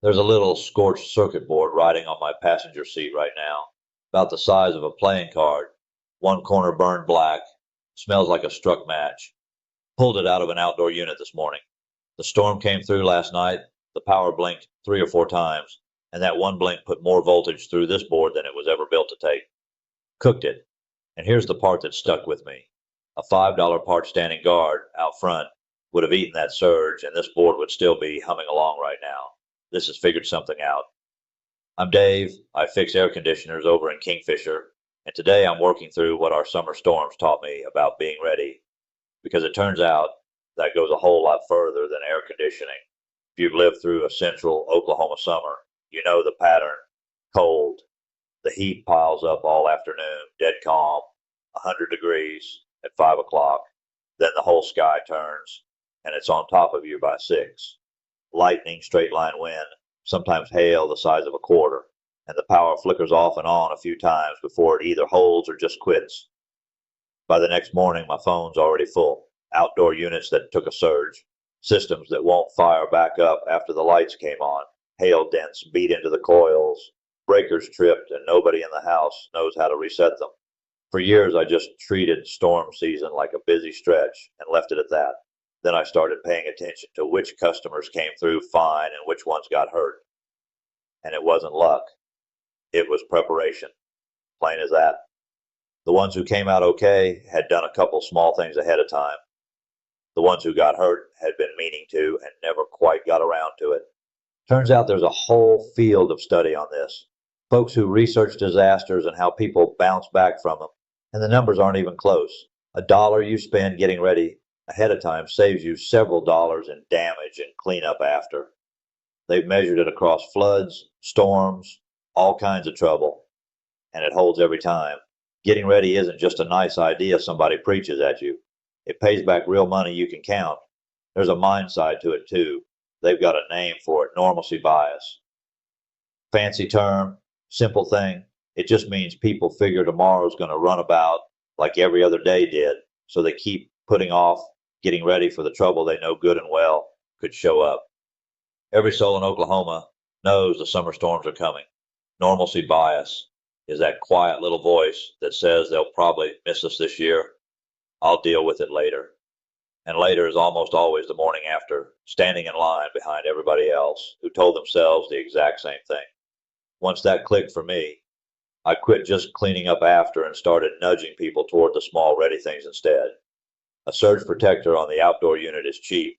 There's a little scorched circuit board riding on my passenger seat right now, about the size of a playing card. One corner burned black, smells like a struck match. Pulled it out of an outdoor unit this morning. The storm came through last night, the power blinked 3 or 4 times, and that one blink put more voltage through this board than it was ever built to take. Cooked it. And here's the part that stuck with me. A $5 part standing guard out front would have eaten that surge, and this board would still be humming along right now. This has figured something out. I'm Dave. I fix air conditioners over in Kingfisher, and today I'm working through what our summer storms taught me about being ready, because it turns out that goes a whole lot further than air conditioning. If you've lived through a central Oklahoma summer, you know the pattern. Cold. The heat piles up all afternoon, dead calm, 100 degrees at 5 o'clock. Then the whole sky turns, and it's on top of you by 6. Lightning, straight line wind, sometimes hail the size of a quarter, and the power flickers off and on a few times before it either holds or just quits. By the next morning, my phone's already full. Outdoor units that took a surge, systems that won't fire back up after the lights came on, hail dents beat into the coils, breakers tripped, and nobody in the house knows how to reset them. For years, I just treated storm season like a busy stretch and left it at that. Then I started paying attention to which customers came through fine and which ones got hurt. And it wasn't luck. It was preparation. Plain as that. The ones who came out okay had done a couple small things ahead of time. The ones who got hurt had been meaning to and never quite got around to it. Turns out there's a whole field of study on this. Folks who research disasters and how people bounce back from them. And the numbers aren't even close. $1 you spend getting ready ahead of time saves you several dollars in damage and cleanup after. They've measured it across floods, storms, all kinds of trouble, and it holds every time. Getting ready isn't just a nice idea somebody preaches at you. It pays back real money you can count. There's a mind side to it too. They've got a name for it, normalcy bias. Fancy term, simple thing. It just means people figure tomorrow's going to run about like every other day did, so they keep putting off getting ready for the trouble they know good and well could show up. Every soul in Oklahoma knows the summer storms are coming. Normalcy bias is that quiet little voice that says they'll probably miss us this year. I'll deal with it later. And later is almost always the morning after, standing in line behind everybody else who told themselves the exact same thing. Once that clicked for me, I quit just cleaning up after and started nudging people toward the small ready things instead. A surge protector on the outdoor unit is cheap,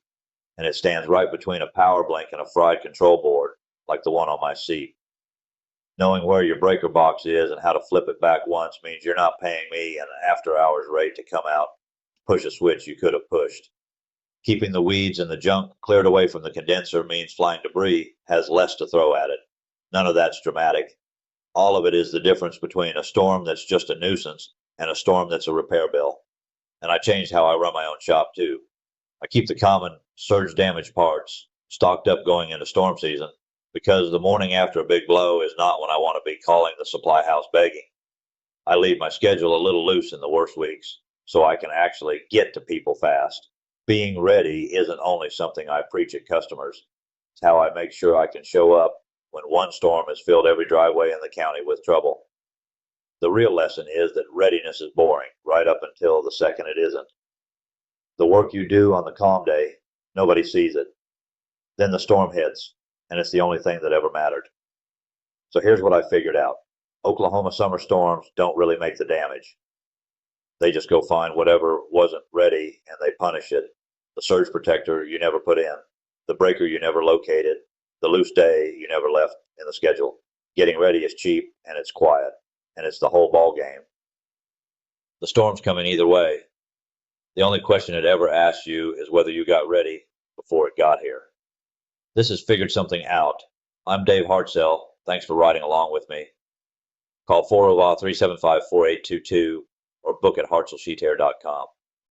and it stands right between a power blink and a fried control board, like the one on my seat. Knowing where your breaker box is and how to flip it back once means you're not paying me an after-hours rate to come out, push a switch you could have pushed. Keeping the weeds and the junk cleared away from the condenser means flying debris has less to throw at it. None of that's dramatic. All of it is the difference between a storm that's just a nuisance and a storm that's a repair bill. And I changed how I run my own shop too. I keep the common surge damage parts stocked up going into storm season, because the morning after a big blow is not when I want to be calling the supply house begging. I leave my schedule a little loose in the worst weeks so I can actually get to people fast. Being ready isn't only something I preach at customers. It's how I make sure I can show up when one storm has filled every driveway in the county with trouble. The real lesson is that readiness is boring right up until the second it isn't. The work you do on the calm day, nobody sees it. Then the storm hits, and it's the only thing that ever mattered. So here's what I figured out. Oklahoma summer storms don't really make the damage. They just go find whatever wasn't ready and they punish it. The surge protector you never put in, the breaker you never located, the loose day you never left in the schedule. Getting ready is cheap and it's quiet, and it's the whole ball game. The storm's coming either way. The only question it ever asks you is whether you got ready before it got here. This has figured something out. I'm Dave Hartzell. Thanks for riding along with me. Call 405-375-4822 or book at hartzellsheetair.com.